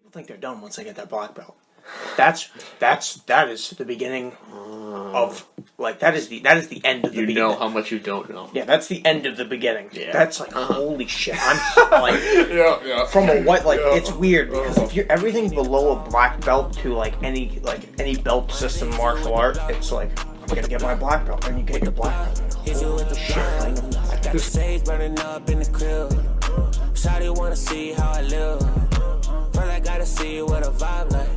People think they're done once they get that black belt. That is the beginning of that is the end of the beginning. You know how much you don't know. Yeah, that's the end of the beginning. Yeah. That's like holy shit. I'm like from a white it's weird because if you're everything below a black belt to any belt system martial art, it's like I'm gonna get my black belt, and you get your black belt. Holy shit! I know nothing. Got the sage burning up in the crib. Shawty wanna see how I live. First I gotta see what a vibe like.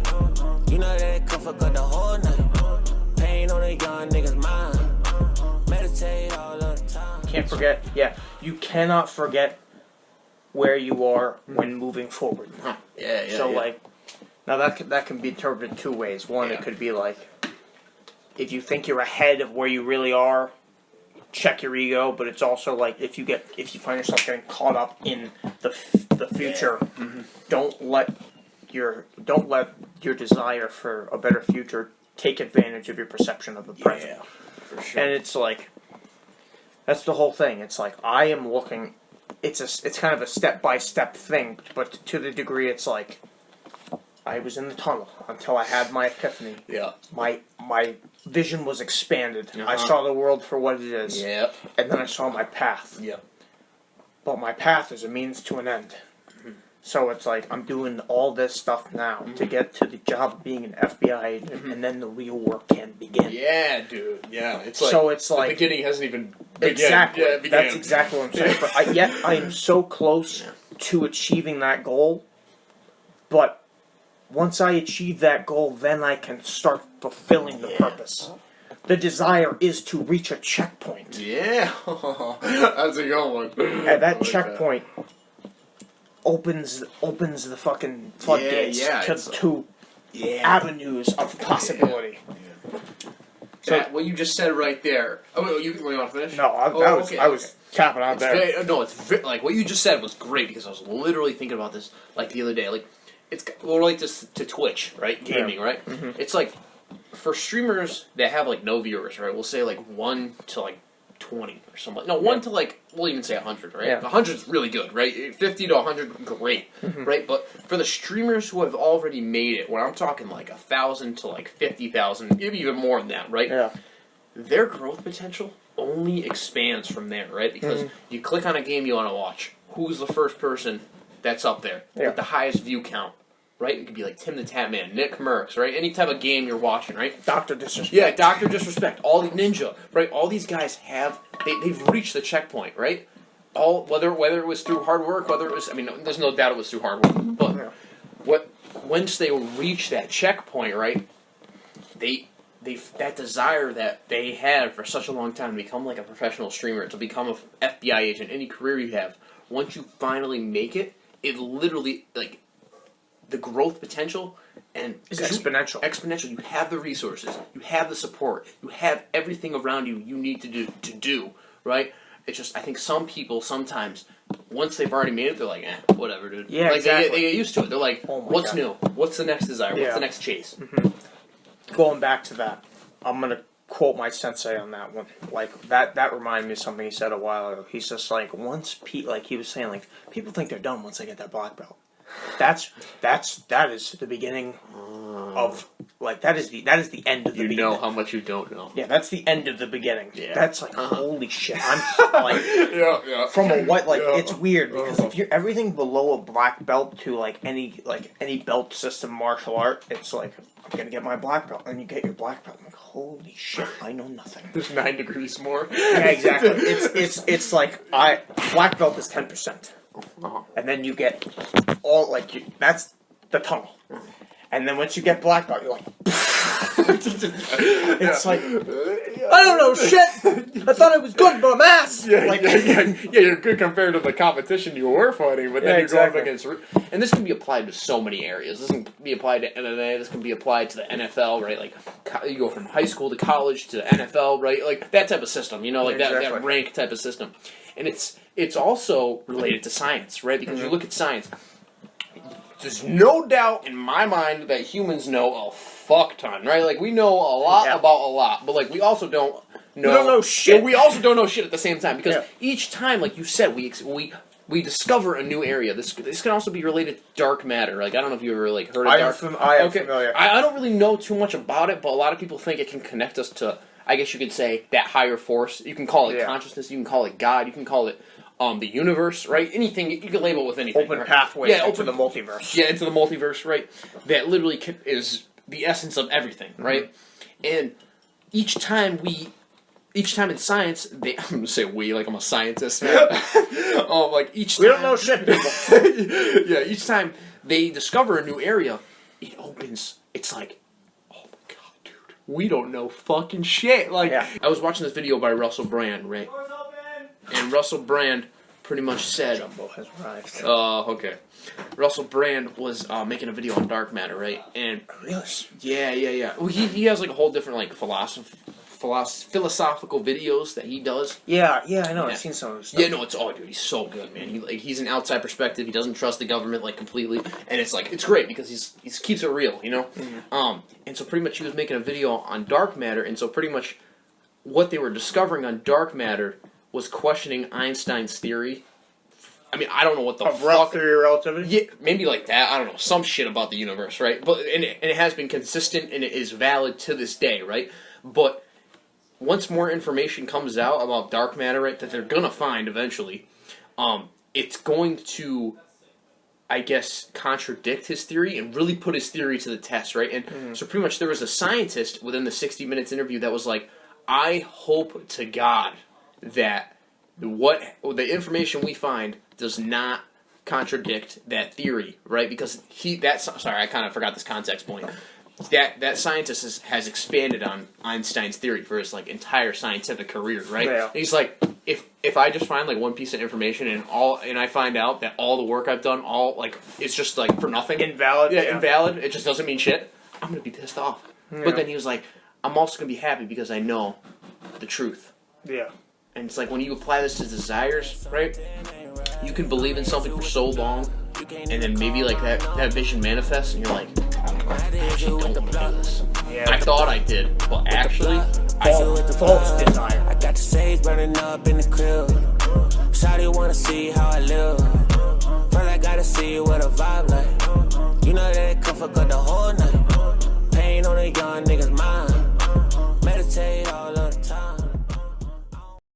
You know that it come for good the whole night. Pain on a young nigga's mind. Meditate all of the time. Can't forget. Yeah, you cannot forget where you are when moving forward. Yeah. So now that can be interpreted two ways. One, it could be if you think you're ahead of where you really are, check your ego. But it's also if you find yourself getting caught up in the future, don't let your desire for a better future take advantage of your perception of the present. Yeah, for sure. And it's that's the whole thing. It's I am looking. It's kind of a step-by-step thing, but to the degree it's I was in the tunnel until I had my epiphany. Yeah. My vision was expanded. I saw the world for what it is. Yeah. And then I saw my path. Yeah. But my path is a means to an end. So it's I'm doing all this stuff now to get to the job of being an FBI agent, and then the real work can begin. Yeah, dude. Yeah. It's the beginning hasn't even begun. Exactly. Yeah, That's exactly what I'm saying. But yet I am so close to achieving that goal. But once I achieve that goal, then I can start fulfilling the purpose. The desire is to reach a checkpoint. Yeah. That's a good one. And that checkpoint opens the fucking floodgates to avenues of possibility. Yeah. So what you just said right there. Oh, you want to finish? No, I was tapping out there. What you just said was great because I was literally thinking about this the other day. It's more to Twitch, right? Gaming, right? Mm-hmm. It's for streamers that have no viewers, right? We'll say 1 to 20 or something. No, 1 to we'll even say 100, right? Yeah. 100 is really good, right? 50 to 100, great, right? But for the streamers who have already made it, when I'm talking 1,000 to 50,000, maybe even more than that, right? Yeah. Their growth potential only expands from there, right? Because you click on a game you want to watch. Who's the first person that's up there with the highest view count? Right? It could be Tim the Tatman, Nick Merckx, right? Any type of game you're watching, right? Dr. Disrespect. Yeah, Dr. Disrespect. All the Ninja, right? All these guys they've reached the checkpoint, right? Whether it was through hard work, whether it was, there's no doubt it was through hard work, but once they reach that checkpoint, right? They that desire that they had for such a long time to become a professional streamer, to become an FBI agent, any career you have, once you finally make it, it literally the growth potential is exponential. Exponential. You have the resources. You have the support. You have everything around you need to do, right? It's just, I think some people sometimes, once they've already made it, they're whatever, dude. Yeah, exactly. They get used to it. They're what's new? What's the next desire? What's the next chase? Mm-hmm. Going back to that, I'm going to quote my sensei on that one. That reminded me of something he said a while ago. He's just once he was saying, people think they're done once they get that black belt. That is the beginning of that is the end of the beginning. You know how much you don't know. Yeah, that's the end of the beginning. Yeah. That's holy shit. I'm from a white it's weird because if you're everything below a black belt to any belt system martial art, it's I'm gonna get my black belt, and you get your black belt. I'm holy shit, I know nothing. There's 9 degrees more. Yeah, exactly. It's black belt is 10%. And then you get all that's the tunnel. And then once you get black belt, you're it's I don't know shit. I thought I was good, but I'm ass. Yeah, you're good compared to the competition you were fighting, but then you're going up against. And this can be applied to so many areas. This can be applied to MMA. This can be applied to the NFL, right? You go from high school to college to NFL, right? That type of system, that rank type of system. And it's also related to science, right? Because you look at science. There's no doubt in my mind that humans know a fuck ton, right? We know a lot about a lot, but we also don't know. We don't know shit. We also don't know shit at the same time because each time, like you said, we we discover a new area. This can also be related to dark matter. Like, I don't know if you ever like heard of dark. I am familiar. I don't really know too much about it, but a lot of people think it can connect us to, I guess you could say, that higher force. You can call it consciousness. You can call it God. You can call it the universe, right? Anything you can label it with anything. Open right? pathways into the multiverse. Yeah, into the multiverse, right? That literally is the essence of everything, right? And each time in science, I'm gonna say we, like I'm a scientist. Like each time, we don't know shit, people. Yeah, each time they discover a new area, it opens. It's like, oh my god, dude, we don't know fucking shit. Like, I was watching this video by Russell Brand, right? And Russell Brand pretty much said, Jumbo has arrived. Okay. Russell Brand was making a video on dark matter, right? And really? Yeah. Well, he has like a whole different like philosophical videos that he does. Yeah, I know. I've seen some of his stuff. Yeah, no, dude, he's so good, man. He's an outside perspective. He doesn't trust the government like completely, and it's like it's great because he keeps it real, you know. Mm-hmm. And so pretty much he was making a video on dark matter, and so pretty much what they were discovering on dark matter was questioning Einstein's theory. I mean, I don't know what the fuck. Theory of relativity? Yeah, maybe like that. I don't know. Some shit about the universe, right? But and it has been consistent and it is valid to this day, right? But once more information comes out about dark matter, right, that they're gonna find eventually, it's going to, I guess, contradict his theory and really put his theory to the test, right? And so pretty much there was a scientist within the 60 Minutes interview that was like, I hope to God that the information we find does not contradict that theory, right? Because sorry, I kind of forgot this context point. That scientist has expanded on Einstein's theory for his like entire scientific career, right? Yeah. And he's like, if I just find like one piece of information and I find out that all the work I've done it's just like for nothing, invalid, invalid, it just doesn't mean shit, I'm gonna be pissed off. Yeah. But then he was like, I'm also gonna be happy because I know the truth. Yeah. And it's like when you apply this to desires, right? You can believe in something for so long, and then maybe like that vision manifests, and you're like, I actually don't want to do this. Yeah. I thought I did, but actually, false desire. I got the sage burning up in the crib. Shawty wanna see how I live. First I gotta see what a vibe like. You know that it come fuck up the whole